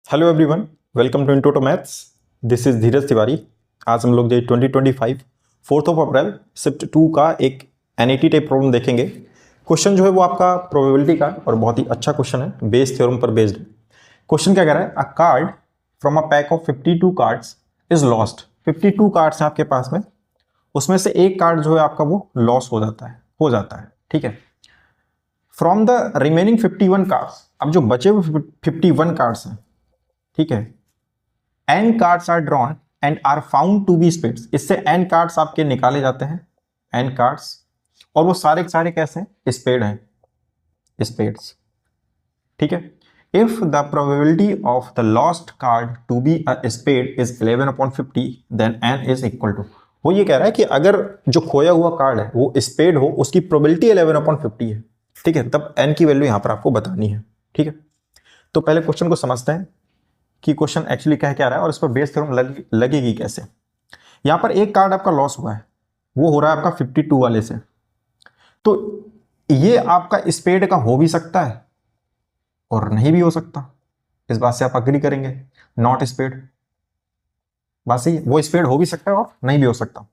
Hello everyone, welcome to into maths. This is Dheeraj Tiwari. आज हम लोग जो 2025 4 अप्रैल शिफ्ट 2 का एक एनईटी टाइप प्रॉब्लम देखेंगे। क्वेश्चन जो है वो आपका प्रोबेबिलिटी का और बहुत ही अच्छा क्वेश्चन है, बेस थ्योरम पर बेस्ड। क्वेश्चन क्या कह रहा है? अ card from a pack of 52 cards is lost. 52 cards हैं आपके पास में, उसमें से एक कार्ड जो है आपका वो लॉस हो जाता है। ठीक है। फ्रॉम द रिमेनिंग 51 कार्ड्स, अब जो बचे हुए 51 कार्ड्स हैं, ठीक है, n cards are drawn and are found to be spades. इससे n कार्ड्स आपके निकाले जाते हैं, n कार्ड्स, और वो सारे के सारे कैसे हैं? स्पेड हैं, स्पेड्स। ठीक है। If the probability of the lost card to be a spade is 11/50, then n is equal to. वो ये कह रहा है कि अगर जो खोया हुआ कार्ड है वो स्पेड हो, उसकी प्रोबेबिलिटी 11/50 है। ठीक है, तब n की वैल्यू यहां पर आपको बतानी है। ठीक है, तो पहले क्वेश्चन को समझते हैं कि क्वेश्चन एक्चुअली कह क्या रहा है और इस पर बेस थ्योरम लगेगी कैसे। यहां पर एक कार्ड आपका लॉस हुआ है, वो हो रहा है आपका 52 वाले से। तो ये आपका स्पेड का हो भी सकता है और नहीं भी हो सकता। इस बात से आप अग्री करेंगे, नॉट स्पेड। बात सही है, वो स्पेड हो भी सकता है और नहीं भी हो सकता।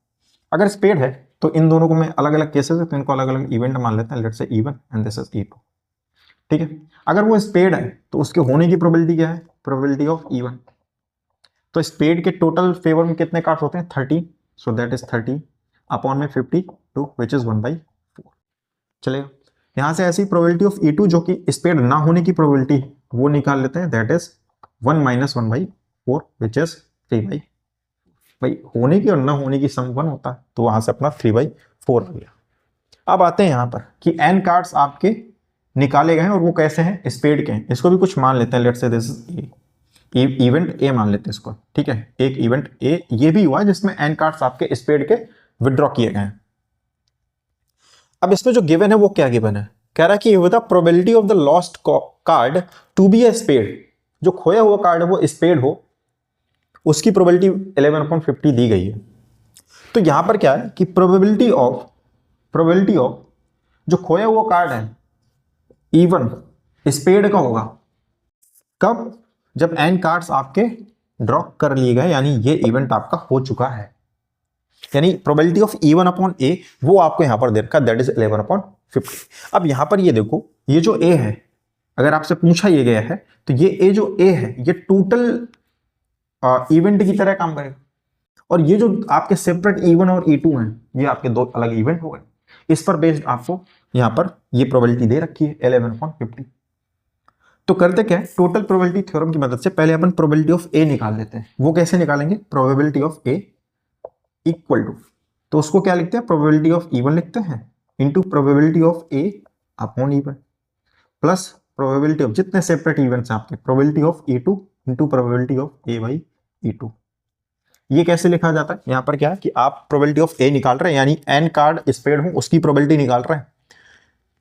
अगर स्पेड है तो इन दोनों को मैं अलग अलग केसेस है तो इनको अलग अलग इवेंट मान लेते हैं। Let's say E1 and this is E2। ठीक है, अगर वो स्पेड है तो उसके होने की प्रोबेबिलिटी क्या है? Probability of E1। तो स्पेड के टोटल फेवर में कितने कार्ड्स होते हैं? 30। सो दैट इज 30 अपॉन में 52 विच इज 1/4। चलेगा। यहां से ऐसी प्रोबेबिलिटी ऑफ E2 जो कि स्पेड ना होने की प्रोबेबिलिटी वो निकाल लेते हैं। That is 1 - 1/4 which is 3/4। भाई होने की और ना होने की सम 1 होता है, तो वहां से अपना 3/4 आ गया। अब आते हैं यहां पर कि n कार्ड्स आपके निकाले गए हैं और वो कैसे हैं? स्पेड के हैं। इसको भी कुछ मान लेते हैं। Let's say this is event A मान लेते हैं इसको। ठीक है, एक इवेंट ए ये भी हुआ है जिसमें n कार्ड्स आपके स्पेड के विड्रॉ किए गए हैं। अब इसमें जो गिवन है वो क्या गिवन है? कह रहा है कि with the probability of the lost card to be a spade, जो खोया हुआ कार्ड है वो स्पेड हो, उसकी प्रोबेबिलिटी 11/50 दी गई है। तो यहां पर क्या है कि प्रोबेबिलिटी ऑफ जो खोया हुआ कार्ड है E1 स्पेड का होगा कब? जब n कार्ड्स आपके ड्रॉ कर लिए गए, यानी ये इवेंट आपका हो चुका है। यानी probability of E1 upon A वो आपको यहां पर दे रखा, दैट इज 11/50। अब यहां पर ये देखो, ये जो A है, अगर आपसे पूछा ये गया है तो ये A जो A है ये टोटल इवेंट की तरह काम करेगा। और ये जो आपके सेपरेट E1 और E2 हैं ये आपके दो अलग इवेंट हो गए। इस पर बेस्ड आपको यहां पर ये प्रोबेबिलिटी दे रखी है 11/50। तो करते क्या है, टोटल प्रोबेबिलिटी थ्योरम की मदद से पहले अपन प्रोबेबिलिटी ऑफ ए निकाल लेते हैं। वो कैसे निकालेंगे? Probability of A equal to, तो उसको क्या लिखते हैं? प्रोबेबिलिटी ऑफ E1 लिखते हैं into probability of A upon E1 plus probability of जितने सेपरेट इवेंट्स हैं आपके, probability of E2 into probability of A by E2। ये कैसे लिखा जाता है? यहां पर क्या है कि आप प्रोबेबिलिटी ऑफ ए निकाल रहे हैं, यानी n कार्ड स्पेड हो उसकी प्रोबेबिलिटी निकाल रहे हैं।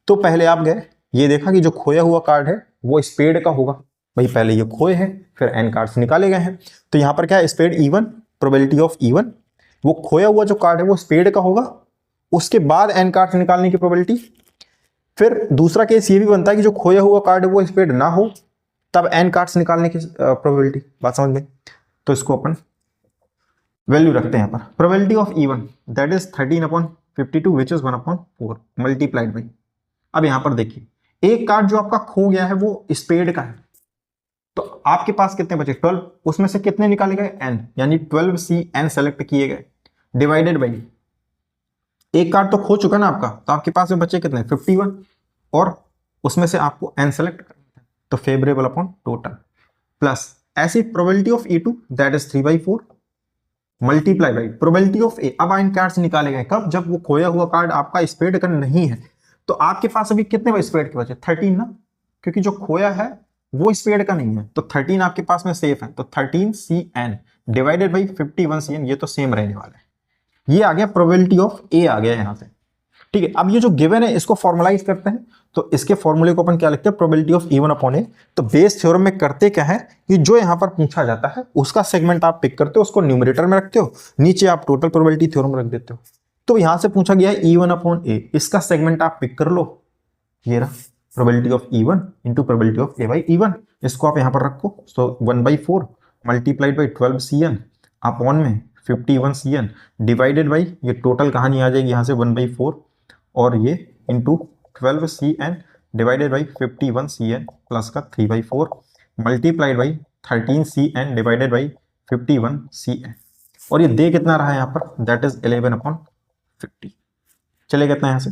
तो पहले आप गए, ये देखा कि जो खोया हुआ कार्ड है वो स्पेड का होगा। भाई पहले ये खोए हैं, फिर n कार्ड्स निकाले गए हैं। तो यहां पर क्या है? Spade E1, probability of E1, वो खोया हुआ जो कार्ड है वो स्पेड का होगा, उसके बाद n कार्ड्स निकालने की प्रोबेबिलिटी। फिर दूसरा केस ये भी बनता है कि जो खोया हुआ कार्ड है वो स्पेड ना हो, तब n कार्ड्स निकालने की प्रोबेबिलिटी। बात समझ में? तो इसको अपन वैल्यू रखते हैं यहाँ पर। Probability of E1 that is 13/52 which is 1/4 multiplied by. अब यहां पर देखिए, एक कार्ड जो आपका खो गया है वो स्पेड का है, तो आपके पास कितने बचे? 12। उसमें से कितने निकाले गए? n, यानी 12 सेलेक्ट किए गए डिवाइडेड बाई, एक कार्ड तो खो चुका ना आपका, तो आपके पास में बचे कितने? 51, और उसमें से आपको n सेलेक्ट करना है, तो फेवरेबल अपॉन टोटल प्लस ऐसी probability of E2 that is 3/4 multiply by probability of A. अब इन कार्ड्स निकाले गए कब? जब वो खोया हुआ कार्ड आपका स्पेड का नहीं है। तो आपके पास अभी कितने स्पेड के बचे? 13 ना, क्योंकि जो खोया है वो स्पेड का नहीं है, तो 13 आपके पास में सेफ है। तो 13 डिवाइडेड बाई 51 ये तो सेम रहने वाला है। ये आ गया प्रोबेबिलिटी ऑफ ए, आ गया यहां से। ठीक है, अब ये जो गिवन है इसको फॉर्मुलाइज करते हैं। तो इसके फॉर्मूले को अपन क्या लिखते हैं? प्रोबेबिलिटी ऑफ E1 अपॉन ए। तो बेस थ्योरम में करते क्या है कि जो यहां पर पूछा जाता है उसका सेगमेंट आप पिक करते हो, उसको न्यूमरेटर में रखते हो, नीचे आप टोटल प्रोबेबिलिटी थ्योरम रख देते हो। तो यहां से पूछा गया है E1 अपॉन ए, इसका सेगमेंट आप पिक कर लो, ये रहा probability of E1 into probability of A by E1, इसको आप यहाँ पर रखो, सो 1/4 मल्टीप्लाइड बाई 12 CN अपॉन में 51 CN डिवाइडेड बाई, ये टोटल कहानी आ जाएगी यहाँ से 1/4 और ये into 12 CN divided by 51 CN plus का 3/4 multiplied by 13 CN divided by 51 CN, और ये दे कितना रहा है यहाँ पर, दैट इज 11/50। चले कितना यहाँ से,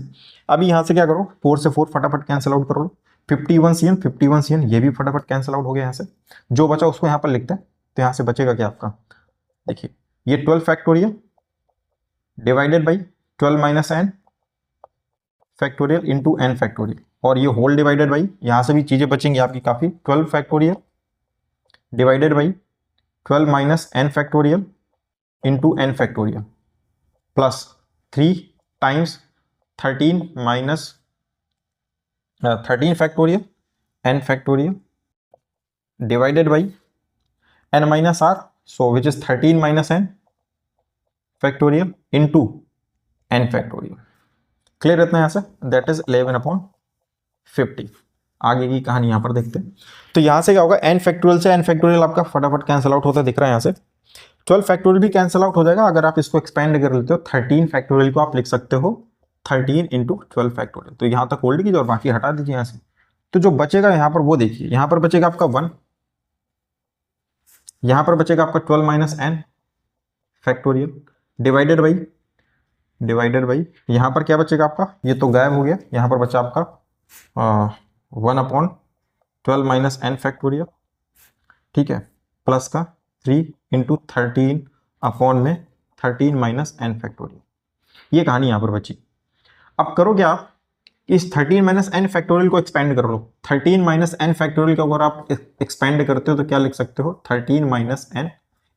अभी यहाँ से क्या करो, 4 से 4 फटाफट कैंसिल आउट करो, 51 CN ये भी फटाफट कैंसिल आउट हो गया यहाँ से, जो बचा उसको यहाँ पर लिखते हैं। तो यहाँ से बचेगा क्या आपका, देखिए ये 12 factorial divided by 12 minus n factorial into n factorial, और ये होल डिवाइडेड बाई, यहाँ से भी चीजें बचेंगी आपकी काफी, 12 factorial divided by 12 minus n factorial into n factorial plus 3 times 13 minus 13 factorial n factorial divided by n minus r, so which is 13 minus n factorial into n factorial. Clear रहता है यहाँ से, दैट इज 11/50। आगे की कहानी यहाँ पर देखते हैं। तो यहाँ से क्या होगा, n फैक्टोरियल से n फैक्टोरियल आपका फटाफट कैंसिल आउट होता दिख रहा है यहाँ से, 12 फैक्टोरियल भी कैंसिल आउट हो जाएगा। अगर आप इसको एक्सपेंड कर लेते हो 13 फैक्टोरियल को आप लिख सकते हो 13 इंटू 12 फैक्टोरियल, तो यहाँ तक होल्ड कीजिए और बाकी हटा दीजिए यहाँ से। तो जो बचेगा यहाँ पर वो देखिए, यहाँ पर बचेगा आपका 1, यहाँ पर बचेगा आपका 12 minus n factorial divided by यहाँ पर क्या बचेगा आपका, ये तो गायब हो गया, यहाँ पर बचा आपका 1/12 माइनस n फैक्टोरियल, ठीक है, प्लस का 3 इंटू 13 अपॉन में 13 माइनस n फैक्टोरियल। ये कहानी यहाँ पर बची। अब करो क्या, इस 13 माइनस n फैक्टोरियल को एक्सपेंड कर लो। 13 माइनस n फैक्टोरियल को अगर आप एक्सपेंड करते हो तो क्या लिख सकते हो, 13 माइनस n,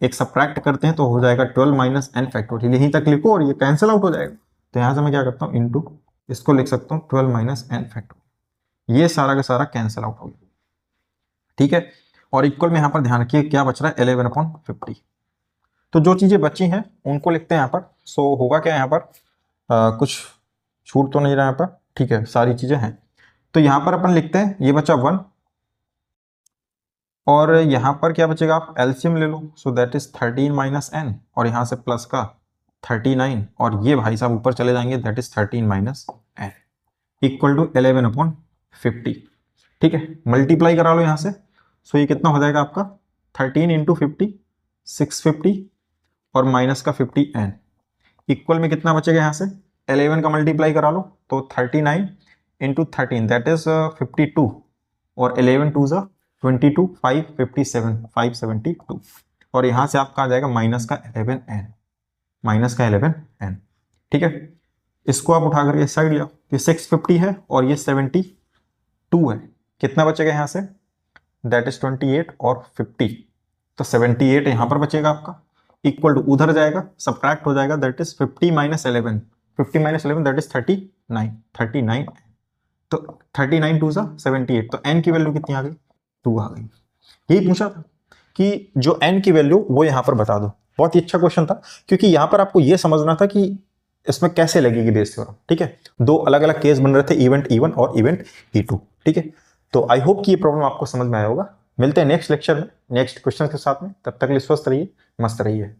एक सब्ट्रैक्ट करते हैं तो हो जाएगा 12 माइनस n फैक्टोरियल, यहीं तक लिखो और ये कैंसिल आउट हो जाएगा। तो यहाँ से मैं क्या करता हूँ, इंटू इसको लिख सकता हूँ 12 माइनस n फैक्टोरियल, ये सारा का सारा कैंसिल आउट हो गया, ठीक है। और इक्वल में यहाँ पर ध्यान रखिए क्या बच रहा है, 11/50। तो जो चीजें बची हैं उनको लिखते हैं यहाँ पर। सो होगा क्या यहाँ पर, कुछ छूट तो नहीं रहा यहाँ पर, ठीक है, सारी चीजें हैं। तो यहाँ पर अपन लिखते हैं, ये बचा 1 और यहाँ पर क्या बचेगा, आप एलसीएम ले लो, so that is 13 minus n और यहाँ से प्लस का 39 और ये भाई साहब ऊपर चले जाएंगे, that is 13 minus n equal to 11/50, ठीक है। मल्टीप्लाई करा लो यहाँ से, सो ये कितना हो जाएगा आपका 13 इंटू 50 650 और माइनस का 50n इक्वल में कितना बचेगा, यहाँ से 11 का मल्टीप्लाई करा लो तो 39 इंटू 13 दैट इज 52 और 11 2 ज़ा 22 557 572 और यहाँ से आपका आ जाएगा माइनस का 11n, ठीक है। इसको आप उठा करके इस साइड ले आओ, ये 650 है और ये 72 है, कितना बचेगा यहाँ से, दैट इज 28 और 50, तो 78 यहाँ पर बचेगा आपका इक्वल टू, उधर जाएगा सब्ट्रैक्ट हो जाएगा, that is 50 minus 11 that is 39, तो 39 2 ज़ा 78, तो n की वैल्यू कितनी आ गई, 2 आ गई। यही पूछा था कि जो n की वैल्यू वो यहाँ पर बता दो। बहुत ही अच्छा क्वेश्चन था, क्योंकि यहाँ पर आपको ये समझना था कि इसमें कैसे लगेगी बेस थ्योरम, ठीक है। दो अलग अलग केस बन रहे थे, इवेंट E1 और इवेंट E2, ठीक है। तो आई होप कि ये प्रॉब्लम आपको समझ में आया होगा। मिलते हैं नेक्स्ट लेक्चर में नेक्स्ट क्वेश्चन के साथ में, तब तक के लिए स्वस्थ रहिए, मस्त रहिए।